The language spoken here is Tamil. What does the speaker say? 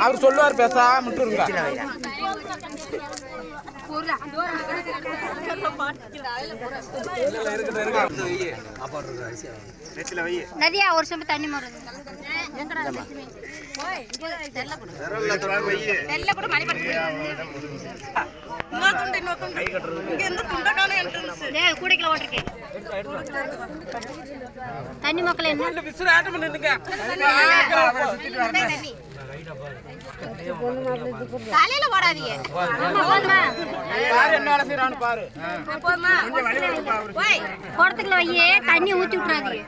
அவர் சொல்லுவார் பேசாம விட்டுருங்க. நதியா ஒரு சொம்பு தண்ணி மாறுது கூடைக்குள்ள ஓட்டிருக்கேன் தண்ணி மக்கள் தலையில போடாதீங்க குடத்துக்குள்ள வையே தண்ணி ஊத்தி விட்டுறாதீங்க.